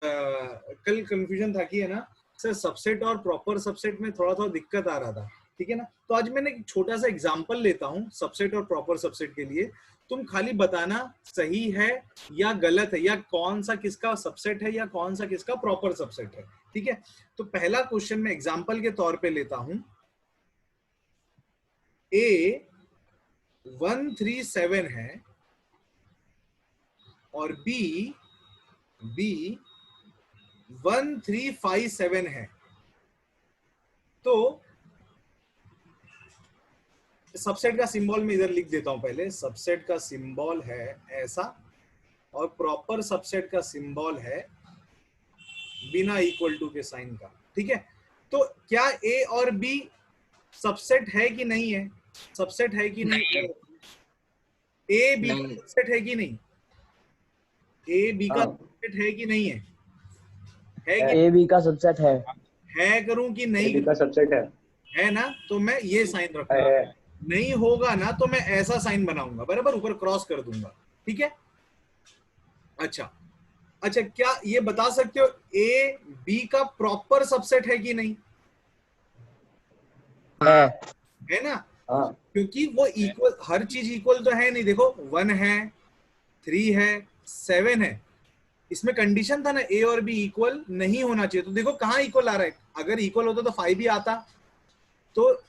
कल कंफ्यूजन था कि है ना सर, सबसेट और प्रॉपर सबसेट में थोड़ा थोड़ा दिक्कत आ रहा था, ठीक है ना। तो आज मैंने एक छोटा सा एग्जांपल लेता हूँ सबसेट और प्रॉपर सबसेट के लिए। तुम खाली बताना सही है या गलत है, या कौन सा किसका सबसेट है या कौन सा किसका प्रॉपर सबसेट है, ठीक है। तो पहला क्वेश्चन मैं एग्जांपल के तौर पे लेता हूं। A 137 है और B 1357 है। तो सबसेट का सिंबल मैं इधर लिख देता हूं पहले। सबसेट का सिंबल है ऐसा, और प्रॉपर सबसेट का सिंबल है बिना इक्वल टू के साइन का, ठीक है। तो क्या ए और बी सबसेट है कि नहीं है? सबसेट है कि नहीं? ए बी का सबसेट है कि नहीं? ए बी का सबसेट है कि नहीं है? है कि ए बी का सबसेट है करूं कि नहीं? ए बी का सबसेट है ना, तो मैं ये साइन रखूंगा। है। नहीं होगा ना तो मैं ऐसा साइन बनाऊंगा, बराबर, ऊपर क्रॉस कर दूंगा, ठीक है। अच्छा अच्छा, क्या ये बता सकते हो ए बी का प्रॉपर सबसेट है कि नहीं? है ना, हाँ क्योंकि वो इक्वल, हर चीज इक्वल तो है नहीं। देखो 1 है, 3 है, 7 है, इसमें कंडीशन था ना ए और बी इक्वल नहीं होना चाहिए। तो देखो कहां इक्वल आ रहा है, अगर इक्वल होता तो 5 भी आता, तो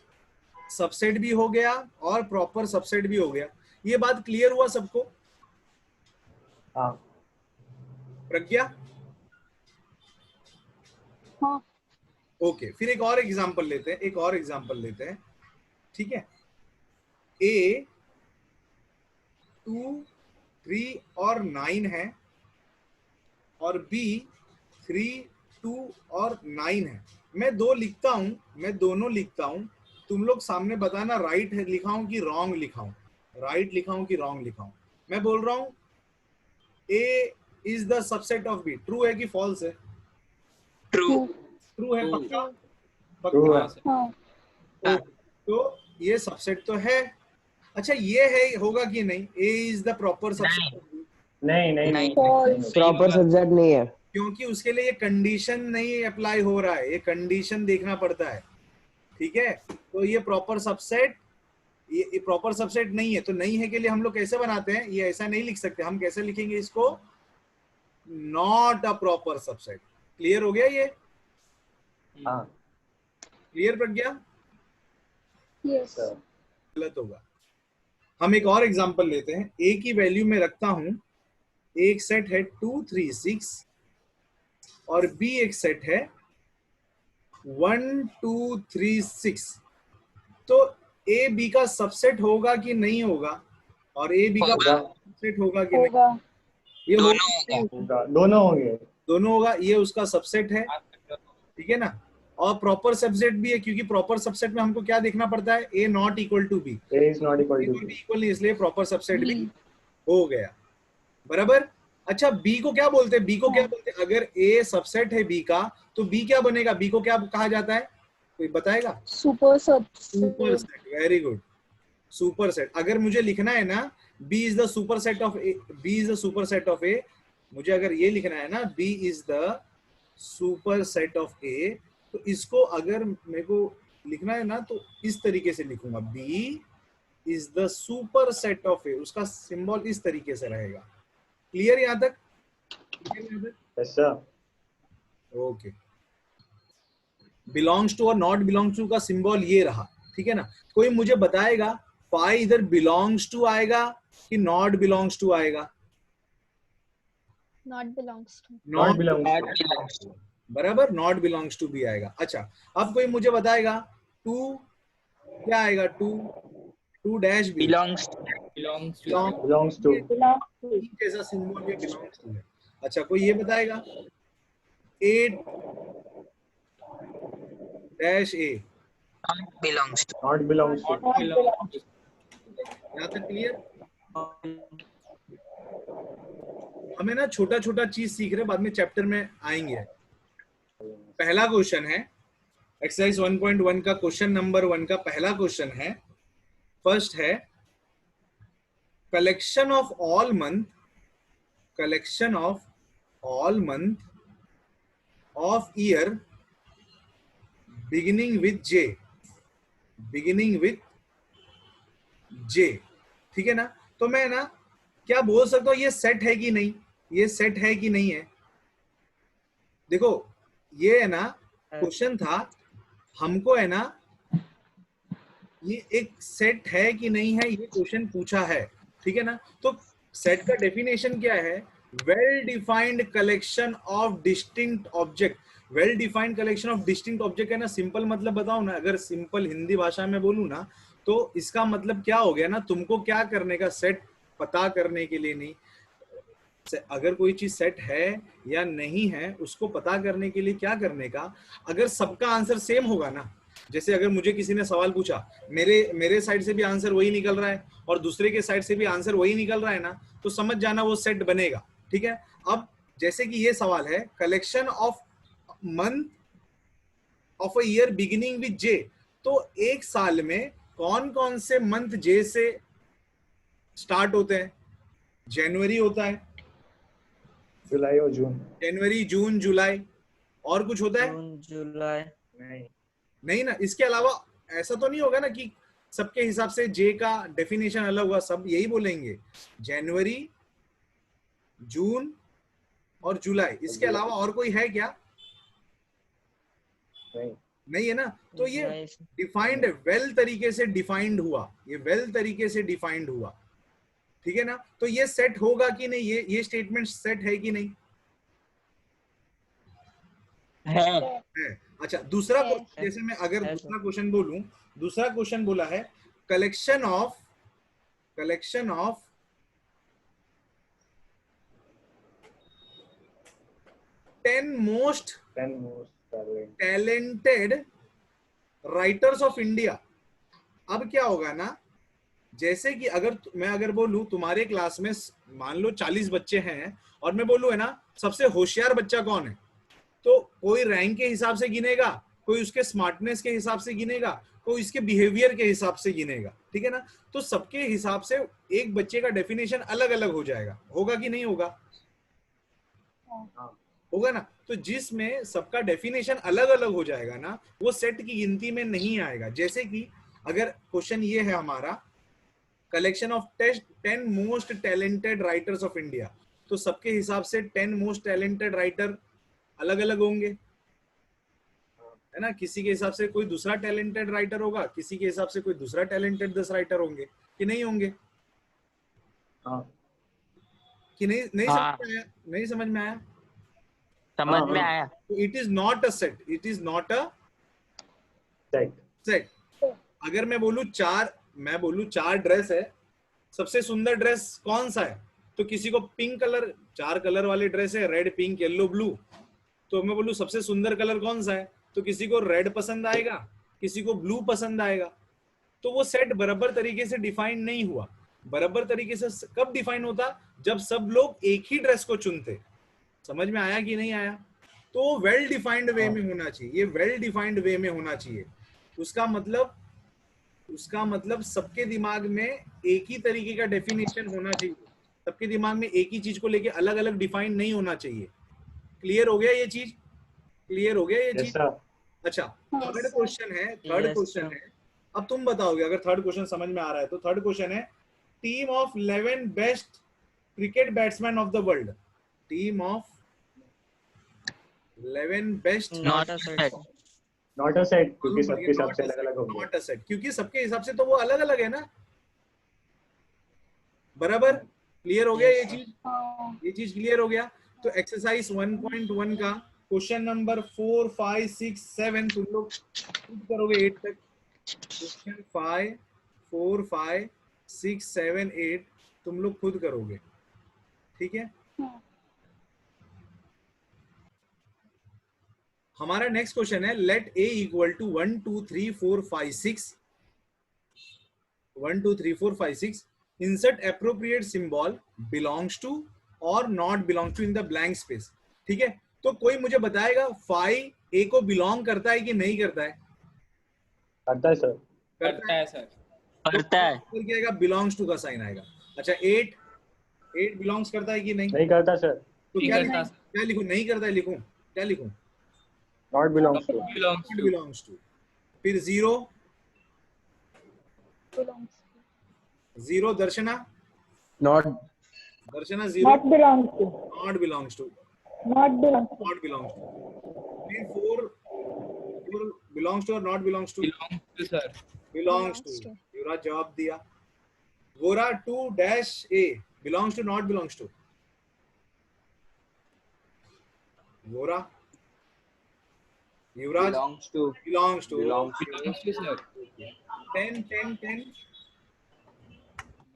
सबसेट भी हो गया और प्रॉपर सबसेट भी हो गया। ये बात क्लियर हुआ सबको? हाँ प्रज्ञा? हाँ। ओके, फिर एक और एग्जांपल लेते हैं, एक और एग्जांपल लेते हैं, ठीक है। ए 2, 3 और 9 है और बी 3, 2 और 9 है। मैं दो लिखता हूं, मैं दोनों लिखता हूं, तुम लोग सामने बताना राइट लिखा हूं कि रॉन्ग लिखा हूं, राइट लिखा हूं कि रॉन्ग लिखा हूं। मैं बोल रहा हूं A is the subset of B, true है कि फॉल्स है? ट्रू। ट्रू है, पक्का? ट्रू पक्का? है। हाँ। तो ये सबसेट तो है। अच्छा, ये है होगा कि नहीं, ए इज द प्रॉपर सबसेट? नहीं नहीं नहीं फॉल्स। प्रॉपर सबसेट नहीं है। क्योंकि उसके लिए ये कंडीशन नहीं अप्लाई हो रहा है, ये कंडीशन देखना पड़ता है, ठीक है। तो ये प्रॉपर सबसेट, ये प्रॉपर सबसेट नहीं है। तो नहीं है के लिए हम लोग कैसे बनाते हैं, ये ऐसा नहीं लिख सकते, हम कैसे लिखेंगे इसको? Not a proper subset. Clear हो गया ये? हाँ क्लियर प्रज्ञा? यस। गलत होगा। हम एक और एग्जांपल लेते हैं। ए की वैल्यू में रखता हूं, एक सेट है 2, 3, 6 और बी एक सेट है 1, 2, 3, 6। तो ए बी का सबसेट होगा कि नहीं होगा, और ए बी का सबसेट होगा कि नहीं? होगा। ये होगा, दोनों होंगे। दोनों होगा, ये उसका सबसेट है, ठीक है ना। और प्रॉपर सबसेट भी है, क्योंकि प्रॉपर सबसेट में हमको क्या देखना पड़ता है, A not equal to B. A is not equal to B. Equal नहीं, इसलिए प्रॉपर सबसेट भी बी। हो गया, बराबर। अच्छा, बी को क्या बोलते हैं? बी को क्या बोलते हैं? अगर ए सबसेट है बी का, तो बी क्या बनेगा? बी को क्या कहा जाता है, कोई बताएगा? Super super subset. Set, very good, super set. अगर मुझे लिखना है ना B is the super set of A, B is the super set of A, मुझे अगर ये लिखना है ना B is the super set of A, तो इसको अगर मेरे को लिखना है ना तो इस तरीके से लिखूंगा, B is the super set of A, उसका सिंबल इस तरीके से रहेगा। क्लियर यहां तक? Yes sir. Okay. Belongs to और नॉट बिलोंग्स टू का सिंबल ये रहा, ठीक है ना। कोई मुझे बताएगा फाई इधर बिलोंग्स टू आएगा कि नॉट बिलोंग्स टू आएगा? Not belongs to. Not belongs to. बराबर, नॉट बिलोंग्स टू भी आएगा। अच्छा, अब कोई मुझे बताएगा टू क्या आएगा? Two, two dash B, belongs belongs to. जैसा सिंबल ये बिलोंग्स टू है। अच्छा, कोई ये बताएगा eight dash A, belongs to not belongs to. यहाँ तक क्लियर? हमें ना छोटा छोटा चीज सीख रहे, बाद में चैप्टर में आएंगे। पहला क्वेश्चन है एक्सरसाइज 1.1 का, क्वेश्चन नंबर 1 का पहला क्वेश्चन है, फर्स्ट है collection of all month, collection of all month of year beginning with J, beginning with J, ठीक है ना। तो मैं ना क्या बोल सकता हूं, ये सेट है कि नहीं, ये सेट है कि नहीं है। देखो ये है ना क्वेश्चन था, हमको है ना ये एक सेट है कि नहीं है ये क्वेश्चन पूछा है, ठीक है ना। तो सेट का डेफिनेशन क्या है, well defined collection of distinct object. Well defined collection of distinct object है ना, सिंपल मतलब बताओ ना, अगर सिंपल हिंदी भाषा में बोलूं ना तो इसका मतलब क्या हो गया ना, तुमको क्या करने का, सेट पता करने के लिए नहीं, अगर कोई चीज सेट है या नहीं है उसको पता करने के लिए क्या करने का, अगर सबका आंसर सेम होगा ना, जैसे अगर मुझे किसी ने सवाल पूछा, मेरे साइड से भी आंसर वही निकल रहा है और दूसरे के साइड से भी आंसर वही निकल रहा है ना, तो समझ जाना वो सेट बनेगा, ठीक है। अब जैसे कि ये सवाल है collection of month of a year beginning with J, तो एक साल में कौन कौन से मंथ जे से स्टार्ट होते हैं, जनवरी होता है, जुलाई और जून। जनवरी जून जुलाई, और कुछ होता है जून जुलाई नहीं, नहीं ना। इसके अलावा ऐसा तो नहीं होगा ना कि सबके हिसाब से जे का डेफिनेशन अलग हुआ, सब यही बोलेंगे जनवरी जून और जुलाई, इसके अलावा और कोई है क्या, नहीं, नहीं है ना। तो ये नहीं, डिफाइंड है, वेल तरीके से डिफाइंड हुआ, ये वेल तरीके से डिफाइंड हुआ, ठीक है ना। तो ये सेट होगा कि नहीं, ये स्टेटमेंट सेट है कि नहीं है है। अच्छा दूसरा है। जैसे मैं अगर है, दूसरा क्वेश्चन बोलूं, दूसरा क्वेश्चन बोला है collection of 10 most 10 most talent. Talented writers of India. अब क्या होगा ना, जैसे कि अगर बोलूं तुम्हारे क्लास में मान लो 40 बच्चे हैं और मैं बोलूं है ना सबसे होशियार बच्चा कौन है, तो कोई रैंक के हिसाब से गिनेगा, कोई उसके स्मार्टनेस के हिसाब से गिनेगा, कोई इसके बिहेवियर के हिसाब से गिनेगा, ठीक है ना। तो सबके हिसाब से एक बच्चे का डेफिनेशन अलग अलग हो जाएगा, होगा कि नहीं होगा, होगा ना। तो जिसमें सबका डेफिनेशन अलग अलग हो जाएगा ना, वो सेट की गिनती में नहीं आएगा। जैसे कि अगर क्वेश्चन ये है हमारा collection of 10 most talented writers of India, तो सबके हिसाब से 10 मोस्ट टैलेंटेड राइटर अलग अलग होंगे, है ना। किसी के हिसाब से कोई दूसरा टैलेंटेड राइटर होगा, किसी के हिसाब से कोई दूसरा टैलेंटेड 10 राइटर होंगे, कि नहीं होंगे, हाँ, कि नहीं हाँ। समझ में आया, नहीं समझ में आया। समझ में हाँ। आया। तो it is not a set, it is not a set. Set. अगर मैं बोलूं चार ड्रेस है, सबसे सुंदर ड्रेस कौन सा है, तो किसी को पिंक कलर, 4 कलर वाले ड्रेस है, रेड पिंक येलो ब्लू, तो मैं बोलूं सबसे सुंदर कलर कौन सा है, तो किसी को रेड पसंद आएगा, किसी को ब्लू पसंद आएगा। तो वो सेट बराबर तरीके से डिफाइन नहीं हुआ। बराबर तरीके से कब डिफाइन होता, जब सब लोग एक ही ड्रेस को चुनते। समझ में आया कि नहीं आया। तो वेल डिफाइंड वे में होना चाहिए, ये वेल डिफाइंड वे में होना चाहिए। उसका मतलब सबके दिमाग में एक ही तरीके का डेफिनेशन होना चाहिए, सबके दिमाग में एक ही चीज को लेके अलग अलग डिफाइन नहीं होना चाहिए। क्लियर हो गया ये चीज, क्लियर हो गया ये यस चीज। सर। अच्छा थर्ड क्वेश्चन है, Yes, sir. अब तुम बताओगे अगर थर्ड क्वेश्चन समझ में आ रहा है तो। थर्ड क्वेश्चन है team of 11 best cricket batsman of the world, team of 11 best, Not a set. Not a set, क्योंकि सबके हिसाब से अलग अलग होंगे। नॉट अ सेट, क्योंकि सबके हिसाब से तो वो अलग अलग है ना। बराबर क्लियर हो गया ये चीज, ये चीज क्लियर हो गया। तो एक्सरसाइज 1.1 का क्वेश्चन नंबर 4, 5, 6, 7 तुम लोग खुद करोगे 8 तक। क्वेश्चन 5, 4, 5, 6, 7, 8 तुम लोग खुद करोगे, ठीक है। हमारा नेक्स्ट क्वेश्चन है late a equal to 1 2 3 4 5 6 1 2 3 4 5 6 insert appropriate symbol belongs to और not belongs to in the blank space, ठीक है। तो कोई मुझे बताएगा फाई ए को बिलोंग करता है कि नहीं करता है, करता है सर। करता है सर करता है। तो क्या आएगा, बिलोंग्स टू का साइन आएगा। अच्छा 8 बिलोंग्स करता है कि नहीं, नहीं करता सर। तो क्या लिखूं, नहीं करता है लिखूं, क्या लिखूं, Not belongs to. belongs Not to. belongs to. फिर zero, belongs to. Zero Darshana, Not Darshana zero, Not belongs to. Not belongs to, Not belongs to. Not belongs to. फिर फोर, फोर बिलोंग्स टू और not belongs to, Belongs to, sir. Belongs Belongs to. to. Yuvraj जवाब दिया. गोरा two dash A, belongs to not belongs to. गोरा, Yuvraj belongs to belongs to. belongs to Belongs to, sir. 10 10 10.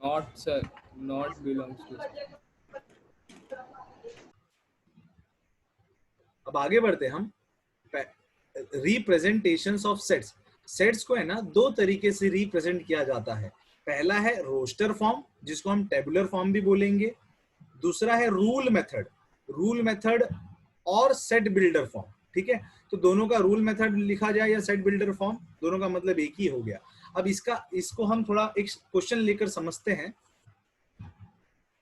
Not, sir. Not belongs to, sir. अब आगे बढ़ते हम. Representations of sets. Sets को है ना दो तरीके से रिप्रेजेंट किया जाता है. पहला है रोस्टर फॉर्म, जिसको हम टेबुलर फॉर्म भी बोलेंगे. दूसरा है रूल मेथड. रूल मेथड और सेट बिल्डर फॉर्म. ठीक है, तो दोनों का रूल मेथड लिखा जाए या सेट बिल्डर फॉर्म, दोनों का मतलब एक ही हो गया. अब इसको हम थोड़ा एक क्वेश्चन लेकर समझते हैं.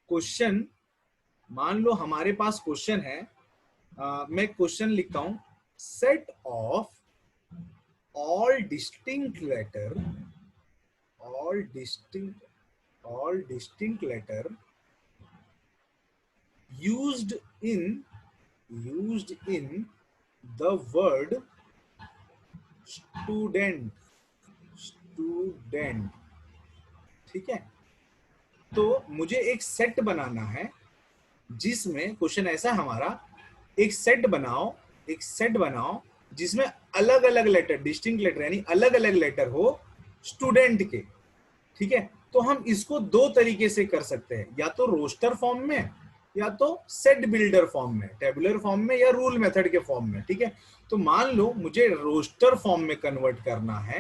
क्वेश्चन, मान लो हमारे पास क्वेश्चन है. मैं क्वेश्चन लिखता हूं. Set of all distinct letter used in the word student. ठीक है, तो मुझे एक सेट बनाना है जिसमें, क्वेश्चन ऐसा हमारा, एक सेट बनाओ जिसमें अलग अलग लेटर, डिस्टिंक्ट लेटर यानी अलग अलग लेटर हो स्टूडेंट के. ठीक है, तो हम इसको दो तरीके से कर सकते हैं, या तो रोस्टर फॉर्म में या तो सेट बिल्डर फॉर्म में, टेबुलर फॉर्म में या रूल मेथड के फॉर्म में. ठीक है, तो मान लो मुझे रोस्टर फॉर्म में कन्वर्ट करना है.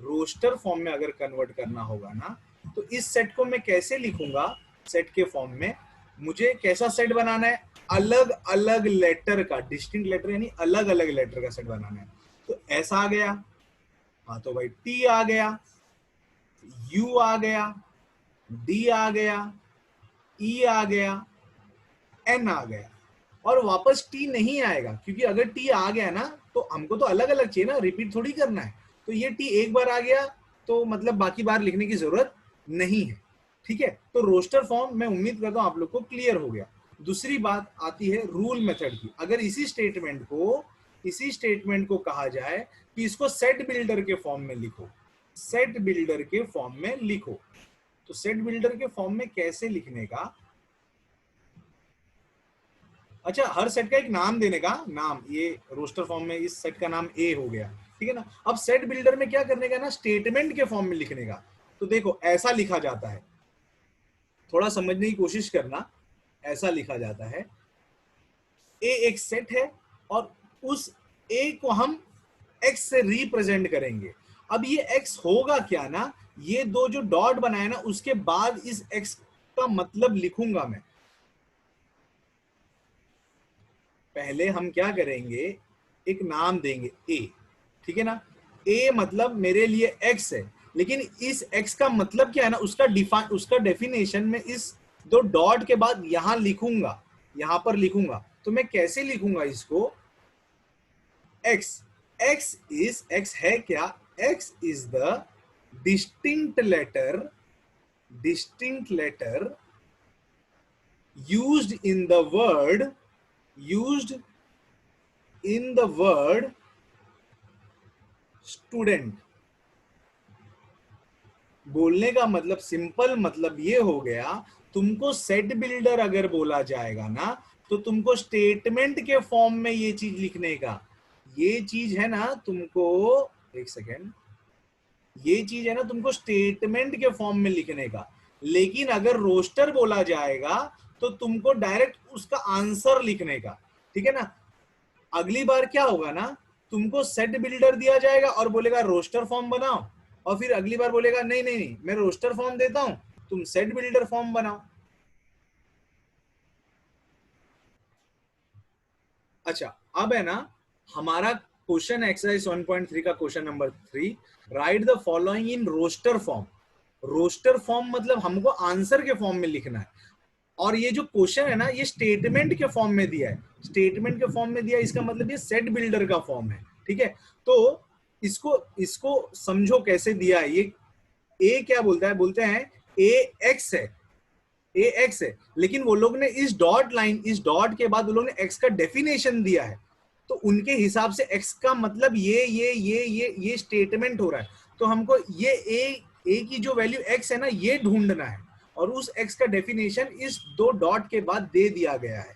रोस्टर फॉर्म में अगर कन्वर्ट करना होगा ना, तो इस सेट को मैं कैसे लिखूंगा. सेट के फॉर्म में मुझे कैसा सेट बनाना है, अलग अलग लेटर का, डिस्टिंक्ट लेटर यानी अलग अलग लेटर का सेट बनाना है. तो ऐसा आ गया, हाँ तो भाई टी आ गया, यू आ गया, डी आ गया, ई आ गया, एन आ गया, और वापस टी नहीं आएगा, क्योंकि अगर टी आ गया ना तो हमको तो अलग अलग चाहिए ना, रिपीट थोड़ी करना है. तो ये टी एक बार आ गया तो मतलब बाकी बार लिखने की जरूरत नहीं है. ठीक है, तो रोस्टर फॉर्म मैं उम्मीद करता हूं आप लोग को क्लियर हो गया. दूसरी बात आती है रूल मेथड की. अगर इसी स्टेटमेंट को कहा जाए कि इसको सेट बिल्डर के फॉर्म में लिखो, सेट बिल्डर के फॉर्म में लिखो, तो सेट बिल्डर के फॉर्म में कैसे लिखने का. अच्छा, हर सेट का एक नाम देने का, नाम, ये रोस्टर फॉर्म में इस सेट का नाम ए हो गया. ठीक है ना. अब सेट बिल्डर में क्या करने का ना, स्टेटमेंट के फॉर्म में लिखने का. तो देखो ऐसा लिखा जाता है, थोड़ा समझने की कोशिश करना. ऐसा लिखा जाता है, ए एक सेट है और उस ए को हम एक्स से रिप्रेजेंट करेंगे. अब ये एक्स होगा क्या ना, ये दो जो डॉट बनाए ना, उसके बाद इस एक्स का मतलब लिखूंगा मैं. पहले हम क्या करेंगे, एक नाम देंगे ए. ठीक है ना. ए मतलब मेरे लिए एक्स है, लेकिन इस एक्स का मतलब क्या है ना, उसका डेफिनेशन में इस दो डॉट के बाद यहां लिखूंगा, यहां पर लिखूंगा. तो मैं कैसे लिखूंगा इसको, एक्स. एक्स है क्या, X is the distinct letter used in the word student. बोलने का मतलब, सिंपल मतलब ये हो गया, तुमको सेट बिल्डर अगर बोला जाएगा ना, तो तुमको स्टेटमेंट के फॉर्म में ये चीज लिखने का. ये चीज है ना तुमको, एक सेकेंड, ये चीज है ना तुमको स्टेटमेंट के फॉर्म में लिखने का. लेकिन अगर रोस्टर बोला जाएगा तो तुमको डायरेक्ट उसका आंसर लिखने का. ठीक है ना. अगली बार क्या होगा ना, तुमको सेट बिल्डर दिया जाएगा और बोलेगा रोस्टर फॉर्म बनाओ, और फिर अगली बार बोलेगा नहीं नहीं नहीं मैं रोस्टर फॉर्म देता हूं, तुम सेट बिल्डर फॉर्म बनाओ. अच्छा, अब है ना हमारा क्वेश्चन एक्सरसाइज 1.3 का question number 3, write the following in roster form. Roster form मतलब हमको आंसर के फॉर्म में लिखना है. और ये जो क्वेश्चन है ना ये स्टेटमेंट के फॉर्म में दिया है, स्टेटमेंट के फॉर्म में दिया है, इसका मतलब ये सेट बिल्डर का फॉर्म है। ठीक है, तो इसको इसको समझो कैसे दिया है। ये ए क्या बोलता है, बोलते हैं ए एक्स है, ए एक्स है, लेकिन वो लोग ने इस डॉट लाइन, इस डॉट के बाद वो लोग ने एक्स का डेफिनेशन दिया है, तो उनके हिसाब से एक्स का मतलब ये स्टेटमेंट हो रहा है। तो हमको ये ए की जो वैल्यू एक्स है ना ये ढूंढना है, और उस एक्स का डेफिनेशन इस दो डॉट के बाद दे दिया गया है।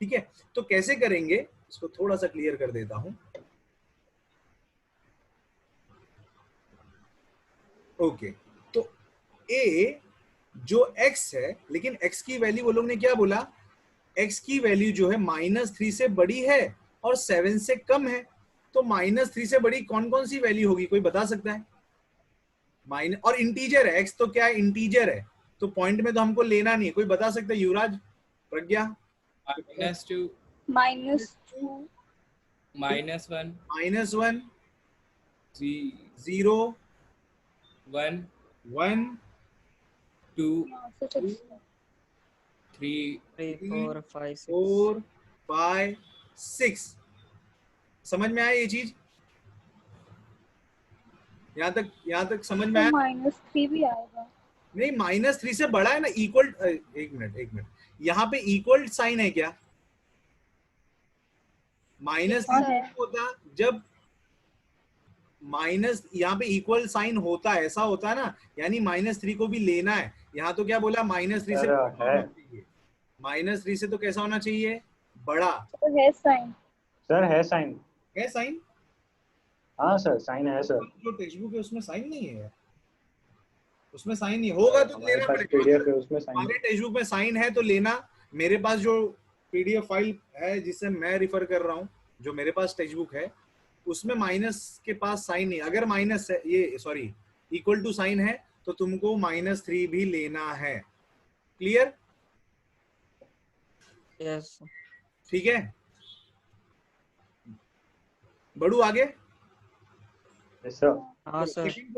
ठीक है, तो कैसे करेंगे इसको थोड़ा सा क्लियर कर देता हूं। ओके, तो ए जो x है, लेकिन x की वैल्यू वो लोग ने क्या बोला, x की वैल्यू जो है -3 से बड़ी है और 7 से कम है। तो -3 से बड़ी कौन कौन सी वैल्यू होगी, कोई बता सकता है? माइनस, और इंटीजर है x, तो क्या है, इंटीजर है, तो पॉइंट में तो हमको लेना नहीं है। कोई बता सकता है? युवराज, प्रज्ञा? -2, -2, -1, -1, 0, 0, 1, 1, 2, 6, 3, 3, 4, 5, 6. 4, 5, 6। समझ में आया ये चीज? यहाँ तक समझ में आया? -3 भी आएगा। नहीं, -3 से बड़ा है ना, इक्वल, एक मिनट, यहाँ पे इक्वल साइन है क्या? -3 है। होता जब माइनस, यहाँ पे इक्वल साइन होता है, ऐसा होता है ना, यानी -3 को भी लेना है। यहाँ तो क्या बोला, -3 से सर, बड़ा है। होना चाहिए, -3 से तो कैसा होना चाहिए, बड़ा। तो है साइन। सर है साइन। है साइन? हाँ सर, साइन है सर। जो टेक्स्ट बुक है उसमें साइन नहीं है यार, उसमें साइन नहीं होगा तो हमारे लेना पास पड़ेगा। PDF है, उसमें साइन हमारे टेक्स्ट बुक में साइन है तो लेना। मेरे पास जो PDF फाइल है जिससे मैं रिफर कर रहा हूँ, जो मेरे पास टेक्स्ट बुक है, उसमें माइनस के पास साइन नहीं। अगर माइनस है, ये सॉरी इक्वल टू साइन है, तो तुमको -3 भी लेना है। क्लियर? Yes. ठीक है, बढ़ू आगे। है सर। हाँ सर. सेकंड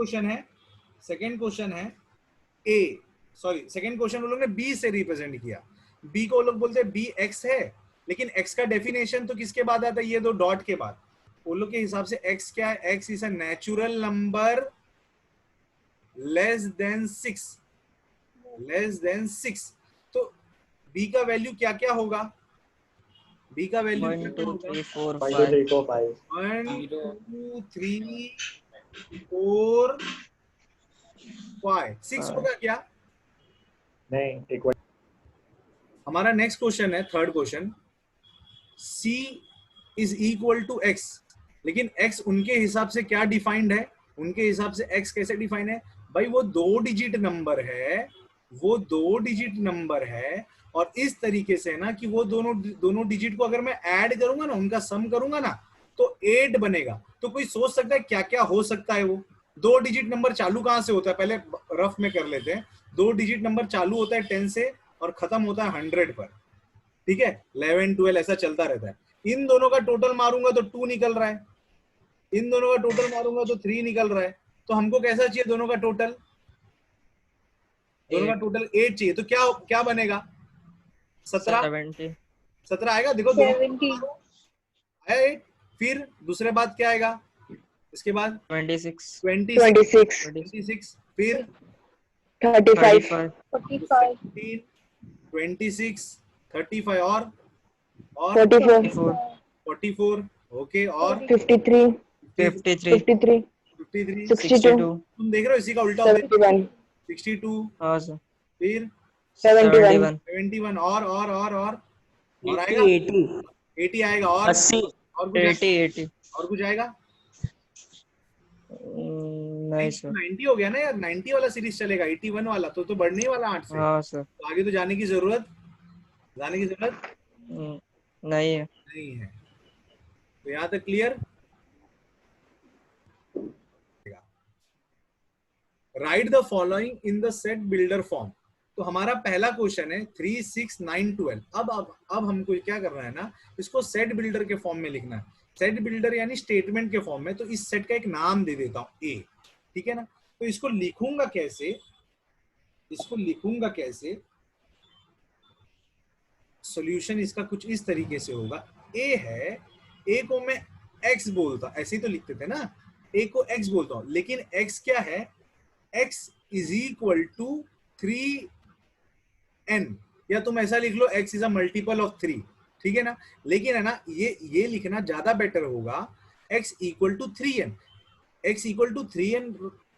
क्वेश्चन है ए, सॉरी सेकंड क्वेश्चन वो लोग ने बी से रिप्रेजेंट किया। बी को वो लोग बोलते हैं बी एक्स है, लेकिन एक्स का डेफिनेशन तो किसके बाद आता है, ये दो डॉट के बाद। वो लोग के हिसाब से एक्स क्या है, x is a natural number less than 6। तो बी का वैल्यू क्या क्या होगा, बी का वैल्यू 1, 2, 3, 4, 1, 2, 5. 3, 4, 5। 1, 2, 3, 4, 5, 6 होगा क्या? नहीं, एक बार। हमारा नेक्स्ट क्वेश्चन है, third question, c is equal to x, लेकिन x उनके हिसाब से क्या डिफाइंड है, उनके हिसाब से x कैसे डिफाइन है भाई, वो 2 डिजिट नंबर है, वो 2 डिजिट नंबर है, और इस तरीके से ना कि वो दोनों डिजिट को अगर मैं ऐड करूंगा ना, उनका सम करूंगा ना, तो 8 बनेगा। तो कोई सोच सकता है क्या क्या हो सकता है वो 2 डिजिट नंबर चालू कहां से होता है, पहले रफ में कर लेते हैं। 2 डिजिट नंबर चालू होता है 10 से और खत्म होता है 100 पर। ठीक है, 11, 12 ऐसा चलता रहता है। इन दोनों का टोटल मारूंगा तो 2 निकल रहा है, इन दोनों का टोटल मारूंगा तो 3 निकल रहा है। तो हमको कैसा चाहिए, दोनों का टोटल 8 चाहिए। तो क्या क्या बनेगा, 17 70. 17 आएगा। देखो 70, आया 8। फिर दूसरे बाद क्या आएगा, इसके बाद 26. 26, फिर 35. 45, 26, 35 और 44. 44। ओके, और 53, 53. 53, 62. तुम देख रहे हो इसी का उल्टा हो गया। 62, हाँ सर. फिर 71. 71 और आएगा 80 आएगा, और 80. और कुछ 80. और कुछ आएगा। नहीं सर. 90 हो गया ना यार, 90 वाला सीरीज चलेगा, 81 वाला तो बढ़ने ही वाला 8 से। हाँ सर. तो आगे तो जाने की जरूरत नहीं है. नहीं है। तो यहाँ तक clear. Right the following in the set builder form. तो हमारा पहला क्वेश्चन है 3, 6, 9, 12। अब हमको क्या करना है ना, इसको सेट बिल्डर के फॉर्म में लिखना है। सेट बिल्डर यानी स्टेटमेंट के फॉर्म में। तो इस सेट का एक नाम दे देता हूं ए, ठीक है ना। तो इसको लिखूंगा कैसे, सॉल्यूशन इसका कुछ इस तरीके से होगा। ए है, ए को मैं एक्स बोलता, ऐसे ही तो लिखते थे ना, ए को एक्स बोलता हूं, लेकिन एक्स क्या है, x is equal to 3n, या तुम ऐसा लिख लो x is a multiple of 3, ठीक है ना। लेकिन है ना, ये लिखना ज्यादा बेटर होगा, x equal to 3n। x equal to 3n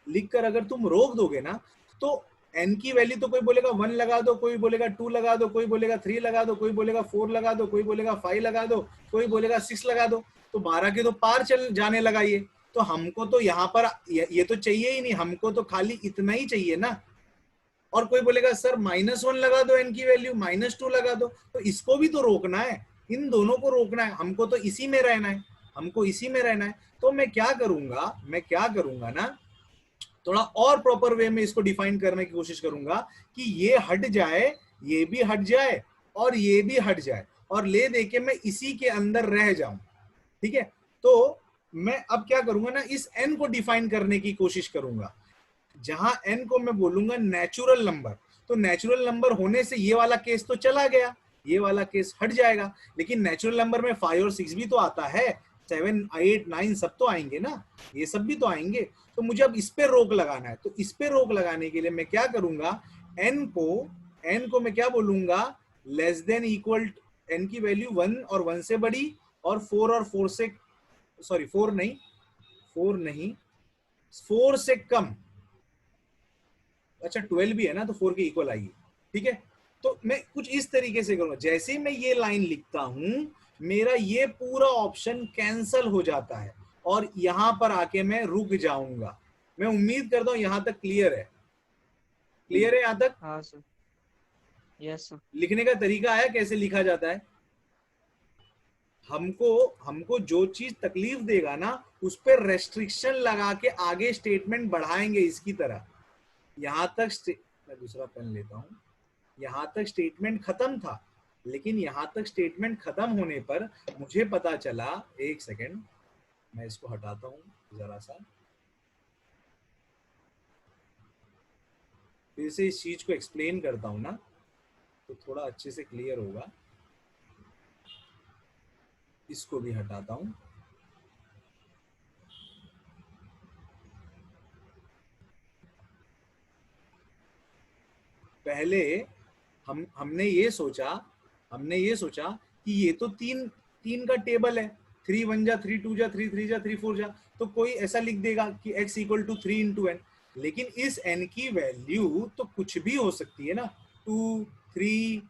लिखकर अगर तुम रोक दोगे ना, तो n की वैल्यू तो कोई बोलेगा 1 लगा दो, कोई बोलेगा 2 लगा दो, कोई बोलेगा 3 लगा दो, कोई बोलेगा 4 लगा दो, कोई बोलेगा 5 लगा दो, कोई बोलेगा 6 लगा दो, तो 12 के तो पार चल जाने लगा ये। तो हमको तो यहाँ पर ये तो चाहिए ही नहीं, हमको तो खाली इतना ही चाहिए ना। और कोई बोलेगा सर -1 लगा दो, n की वैल्यू -2 लगा दो, तो इसको भी तो रोकना है, इन दोनों को रोकना है, हमको तो इसी में रहना है, हमको इसी में रहना है। तो मैं क्या करूंगा ना, थोड़ा और प्रॉपर वे में इसको डिफाइन करने की कोशिश करूंगा कि ये हट जाए, ये भी हट जाए और ये भी हट जाए, और ले दे के मैं इसी के अंदर रह जाऊं, ठीक है। तो मैं अब क्या करूंगा ना, इस n को डिफाइन करने की कोशिश करूंगा, जहां n को मैं बोलूंगा नेचुरल नंबर। तो नेचुरल नंबर होने से ये वाला केस तो चला गया, ये वाला केस हट जाएगा, लेकिन नेचुरल नंबर में 5 और 6 भी तो आता है, 7, 8, 9 सब तो आएंगे ना, ये सब भी तो आएंगे। तो मुझे अब इस पे रोक लगाना है, तो इस पे रोक लगाने के लिए मैं क्या करूंगा, n को मैं क्या बोलूंगा, लेस देन इक्वल, n की वैल्यू 1 और 1 से बड़ी, और 4 और 4 से, सॉरी 4 नहीं 4 से कम, अच्छा 12 भी है ना, तो 4 के इक्वल आएगी, ठीक है। तो मैं कुछ इस तरीके से करूंगा, जैसे ही मैं ये लाइन लिखता हूं, मेरा ये पूरा ऑप्शन कैंसल हो जाता है और यहां पर आके मैं रुक जाऊंगा। मैं उम्मीद करता हूं यहां तक क्लियर है, क्लियर है यहां तक? हाँ सर, यस सर। लिखने का तरीका आया, कैसे लिखा जाता है। हमको जो चीज तकलीफ देगा ना, उस पर रेस्ट्रिक्शन लगा के आगे स्टेटमेंट बढ़ाएंगे इसकी तरह। यहां तक मैं दूसरा पेन लेता हूं, यहां तक स्टेटमेंट खत्म था, लेकिन यहां तक स्टेटमेंट खत्म होने पर मुझे पता चला, एक सेकेंड मैं इसको हटाता हूं जरा सा, फिर से इस चीज को एक्सप्लेन करता हूं ना, तो थोड़ा अच्छे से क्लियर होगा। इसको भी हटाता हूं, पहले हमने ये सोचा कि ये तो तीन का टेबल है, 3 1 जा 3 2 जा 3 3 जा 3 4 जा, तो कोई ऐसा लिख देगा कि x equal to 3 into n, लेकिन इस n की वैल्यू तो कुछ भी हो सकती है ना, 2 3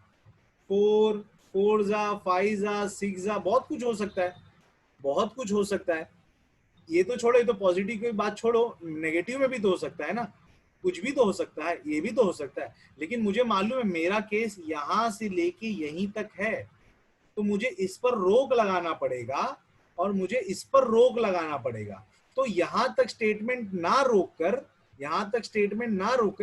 4 4 जा 5 जा 6 जा, बहुत कुछ हो सकता है, बहुत कुछ हो सकता है। ये तो छोड़ो, ये तो पॉजिटिव की बात छोड़ो, नेगेटिव में भी तो हो सकता है ना, कुछ भी तो हो सकता है, ये भी तो हो सकता है। लेकिन मुझे मालूम है मेरा केस यहां से लेके यहीं तक है, तो मुझे इस पर रोक लगाना पड़ेगा और मुझे इस पर रोक लगाना पड़ेगा। तो यहां तक स्टेटमेंट ना रोककर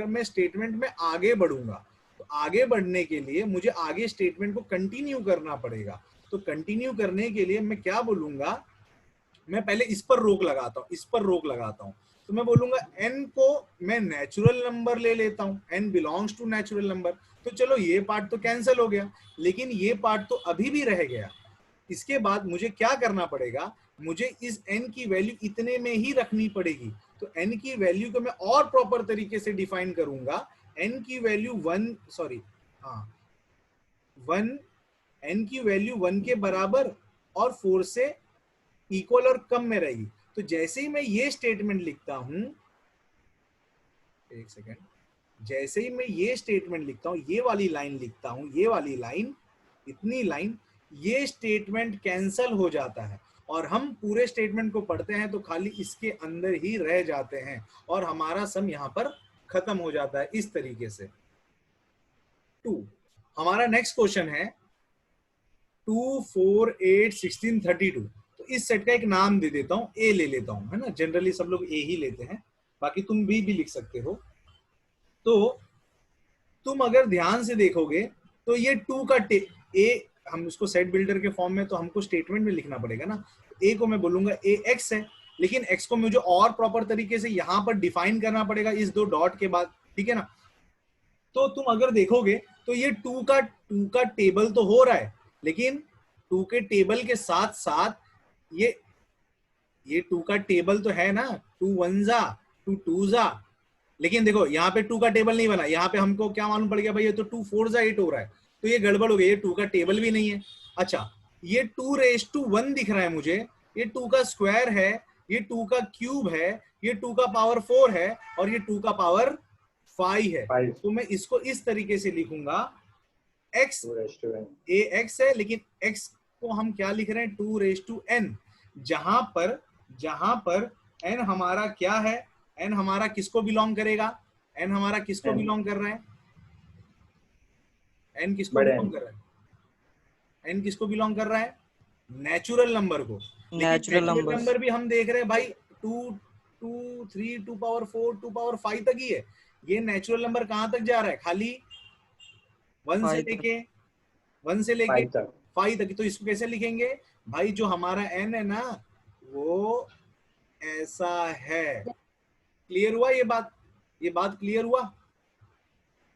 मैं स्टेटमेंट में आगे बढ़ूंगा। तो आगे बढ़ने के लिए मुझे आगे स्टेटमेंट को कंटिन्यू करना पड़ेगा। तो कंटिन्यू करने के लिए मैं क्या बोलूंगा, मैं पहले इस पर रोक लगाता हूं, तो मैं बोलूंगा n को मैं नेचुरल नंबर ले लेता हूं, n belongs to natural number. तो चलो ये पार्ट तो कैंसिल हो गया, लेकिन ये पार्ट तो अभी भी रह गया। इसके बाद मुझे क्या करना पड़ेगा, मुझे इस n की वैल्यू इतने में ही रखनी पड़ेगी। तो n की वैल्यू को मैं और प्रॉपर तरीके से डिफाइन करूंगा, n की वैल्यू 1 n की वैल्यू 1 के बराबर और 4 से इक्वल और कम में रहेगी। तो जैसे ही मैं ये स्टेटमेंट लिखता हूं, एक सेकेंड, जैसे ही मैं ये स्टेटमेंट लिखता हूं, ये वाली लाइन लिखता हूं, ये वाली लाइन, इतनी लाइन, ये स्टेटमेंट कैंसल हो जाता है और हम पूरे स्टेटमेंट को पढ़ते हैं तो खाली इसके अंदर ही रह जाते हैं और हमारा सम यहां पर खत्म हो जाता है इस तरीके से। 2 हमारा नेक्स्ट क्वेश्चन है 2 4 8 16 32। तो इस सेट का एक नाम दे देता हूं, ए ले लेता हूं, है ना, जनरली सब लोग ए ही लेते हैं, बाकी तुम भी लिख सकते हो। तो तुम अगर ध्यान से देखोगे तो ये 2 का ए, हम उसको सेट बिल्डर के फॉर्म में तो हमको स्टेटमेंट में लिखना पड़ेगा ना। ए को मैं बोलूंगा ए एक्स है, लेकिन एक्स को मुझे और प्रॉपर तरीके से यहां पर डिफाइन करना पड़ेगा इस 2 डॉट के बाद, ठीक है ना। तो तुम अगर देखोगे तो ये टू का टेबल तो हो रहा है, लेकिन टू के टेबल के साथ साथ ये टू का टेबल तो है ना, टू वन जा, टू जा, लेकिन देखो यहाँ पे टू का टेबल नहीं बना, यहाँ पे हमको क्या मालूम पड़ गया भाई ये तो 2 4 जा 8 हो रहा है, तो ये गड़बड़ हो गई, ये टू का टेबल भी नहीं है। अच्छा, ये 2 raised to 1 दिख रहा है मुझे, ये 2 का स्क्वायर है, ये 2 का क्यूब है, ये 2 का पावर 4 है, और ये 2 का पावर 5 है। 5 तो मैं इसको इस तरीके से लिखूंगा, x 2 raised to n। A x है, लेकिन x को हम क्या लिख रहे हैं, 2 raised to n, जहां पर n हमारा क्या है, n हमारा किसको बिलोंग करेगा, n हमारा किसको N। बिलोंग कर रहा है, n किसको बड़े बिलोंग N। कर रहा है, n किसको बिलोंग कर रहा है, नेचुरल नंबर को। Natural numbers। नंबर भी हम देख रहे हैं भाई 2 2 3 2 पावर 4 2 पावर 5 तक ही है, ये नेचुरल नंबर कहां तक जा रहा है, खाली 1 से 5 तक। लेके 1 से लेके 5 तक। 5 तक। तो इसको कैसे लिखेंगे भाई, जो हमारा n है ना वो ऐसा है। क्लियर हुआ ये बात क्लियर हुआ।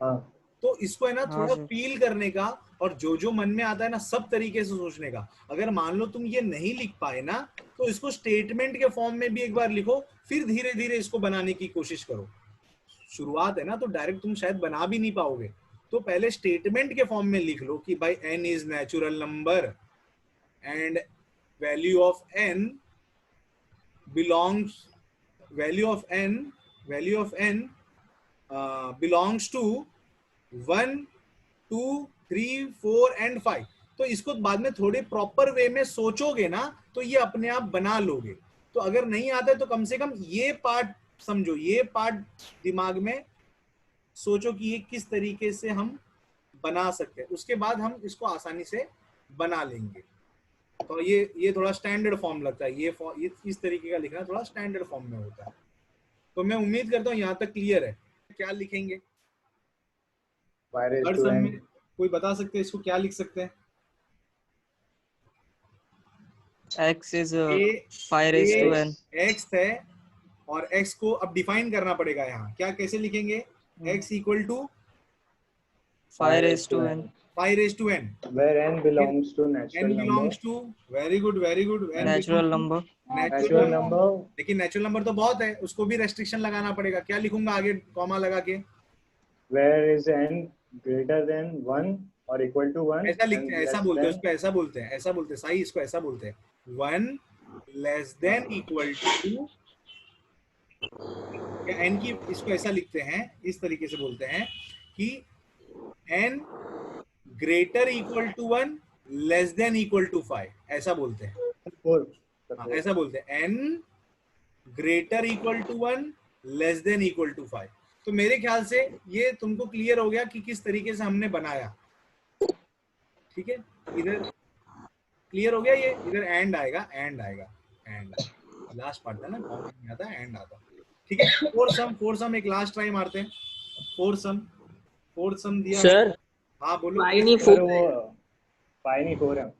हाँ तो इसको है ना हाँ थोड़ा सर। फील करने का, और जो मन में आता है ना सब तरीके से सोचने का। अगर मान लो तुम ये नहीं लिख पाए ना, तो इसको स्टेटमेंट के फॉर्म में भी एक बार लिखो, फिर धीरे धीरे इसको बनाने की कोशिश करो। शुरुआत है ना, तो डायरेक्ट तुम शायद बना भी नहीं पाओगे, तो पहले स्टेटमेंट के फॉर्म में लिख लो कि भाई n is natural number and value of n belongs belongs to 1 2 3 4 and 5। तो इसको बाद में थोड़े प्रॉपर वे में सोचोगे ना, तो ये अपने आप बना लोगे। तो अगर नहीं आता है तो कम से कम ये पार्ट समझो, ये पार्ट दिमाग में सोचो कि ये किस तरीके से हम बना सकते हैं, उसके बाद हम इसको आसानी से बना लेंगे। तो ये थोड़ा स्टैंडर्ड फॉर्म लगता है, ये इस तरीके का लिखना थोड़ा स्टैंडर्ड फॉर्म में होता है। तो मैं उम्मीद करता हूँ यहाँ तक क्लियर है। क्या लिखेंगे 5 raised her to some n। में, कोई बता सकते हैं इसको क्या लिख सकते हैं? X is ये 5 raised to n। x है, और x को अब डिफाइन करना पड़ेगा यहाँ, क्या कैसे लिखेंगे, x equal to 5 raised to n। 5 raised to n, where n belongs to natural n number। belongs to, very good Natural number। natural number। लेकिन नेचुरल नंबर तो बहुत है, उसको भी रेस्ट्रिक्शन लगाना पड़ेगा। क्या लिखूंगा आगे कॉमा लगा के, where is n greater than 1 or equal to 1 ऐसा लिखते हैं, and ऐसा less बोलते हैं than उसको, ऐसा बोलते हैं सही, इसको ऐसा बोलते हैं 1 लेस देन इक्वल टू, या n की इसको ऐसा लिखते हैं, इस तरीके से बोलते हैं कि n greater equal to 1 less than equal to 5, ऐसा बोलते हैं। 4। हाँ, ऐसा बोलते हैं n greater equal to 1 less than equal to 5। तो मेरे ख्याल से ये तुमको क्लियर हो गया कि किस तरीके से हमने बनाया। ठीक है, इधर क्लियर हो गया, ये इधर एंड आएगा, एंड लास्ट पार्ट था ना, कॉमन नहीं आता, एंड आता। ठीक है, फोर सम एक लास्ट ट्राई मारते हैं। फोर सम दिया सर हाँ बोलो। सर वो 5 नहीं 4 है।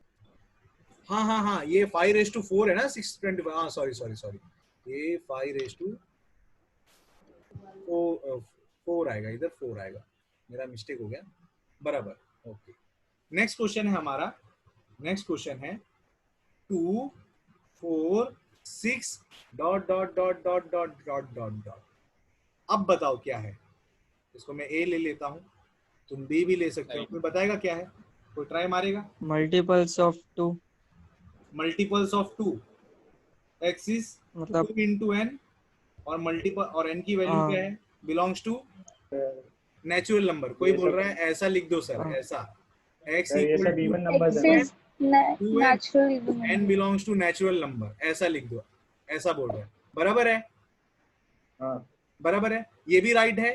हाँ ये 5 raised to 4 है ना, 625। हाँ सॉरी ये 5 raised to 4 आएगा, इधर 4 आएगा, मेरा मिस्टेक हो गया बराबर। ओके, नेक्स्ट क्वेश्चन है हमारा, नेक्स्ट क्वेश्चन है 2 4 6 dot dot dot dot dot dot dot dot. अब बताओ क्या है, इसको मैं ए ले लेता हूँ, तुम बी भी ले सकते हो। कोई बताएगा क्या है, कोई ट्राई मारेगा? Multiples of 2। Multiples of 2, x is मतलब 2 into n, और मल्टीपल और n की वैल्यू हाँ। क्या है, बिलोंग्स टू नेचुरल नंबर। कोई ये बोल सब- रहा है ऐसा लिख दो सर, हाँ। ऐसा x सर ये इक्वल सब टू इवन नंबर्स X है ना। is natural even n number। Belongs to natural number, ऐसा लिख दो, ऐसा बोल रहा है। बराबर है, हाँ बराबर है, ये भी राइट है।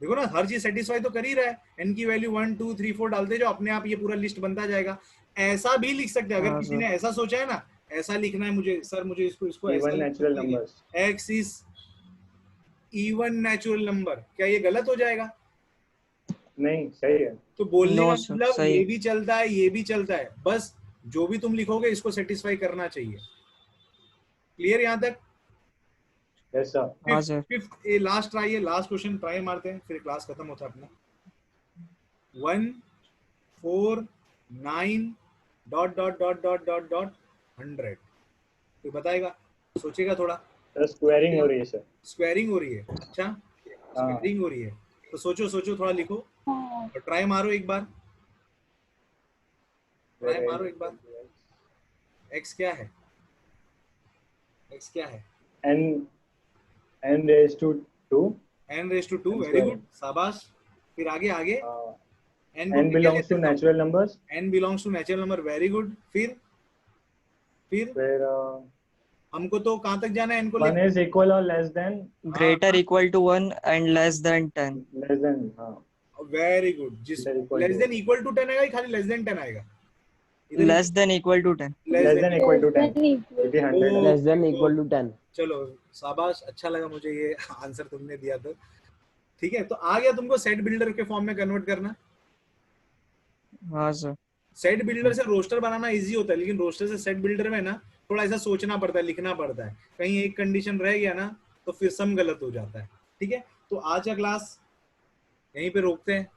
देखो ना, हर चीज सेटिस्फाई तो कर ही रहा है। n की वैल्यू 1 2 3 4 डालते जाओ, अपने आप ये पूरा लिस्ट बनता जाएगा। ऐसा भी लिख सकते हैं, अगर हाँ, किसी सर। ने ऐसा सोचा है ना, ऐसा लिखना है मुझे सर, मुझे इसको ऐसा इवन लिखना नेचुरल है, numbers. x is even natural number, क्या ये गलत हो जाएगा? नहीं सही है। तो बोलने No, का sir, मतलब सही। ये भी चलता है, ये भी चलता है, बस जो भी तुम लिखोगे इसको सेटिस्फाई करना चाहिए। क्लियर यहाँ तक? Yes sir. हाँ सर। फिफ्थ ये लास्ट ट्राई है, लास्ट क्वेश्चन ट्राई मारते हैं, फिर क्लास खत्म होता है अपना। 1 4 9 dot dot dot dot dot dot 100। तो बताएगा, सोचेगा थोड़ा। सर स्क्वायरिंग हो रही है सर। स्क्वायरिंग हो रही है, अच्छा स्क्वायरिंग हो रही है, तो सोचो सोचो थोड़ा लिखो हाँ, और ट्राई मारो एक बार, ट्राई मारो एक बार। x क्या है, x क्या है? n raised to 2 n raise to 2, And very square. Good, शाबाश। फिर आगे आगे n को n क्या belongs लेते to हैं हम? natural numbers। n belongs to natural number, very good. फिर फिर हमको तो कहाँ तक जाना है n को 1 लेके? is equal or less than Greater equal to 1 and less than 10. less than हाँ वेरी गुड। जिस Greater equal less to- than equal to 10 आएगा या खाली लेस देन 10 आएगा? इधर Less than equal to 10. less than equal to 10 less than equal क्योंकि to 100 है। Less than equal to 10. चलो शाबाश, अच्छा लगा मुझे ये आंसर तुमने दिया तो। ठीक है, तो आ गया तुमको सेट बिल्डर के फॉर्म में कन्वर्ट करना। हाँ सर। सेट बिल्डर से रोस्टर बनाना इजी होता है, लेकिन रोस्टर से सेट बिल्डर में ना थोड़ा ऐसा सोचना पड़ता है, लिखना पड़ता है, कहीं एक कंडीशन रह गया ना तो फिर सम गलत हो जाता है। ठीक है, तो आज का क्लास यहीं पे रोकते हैं।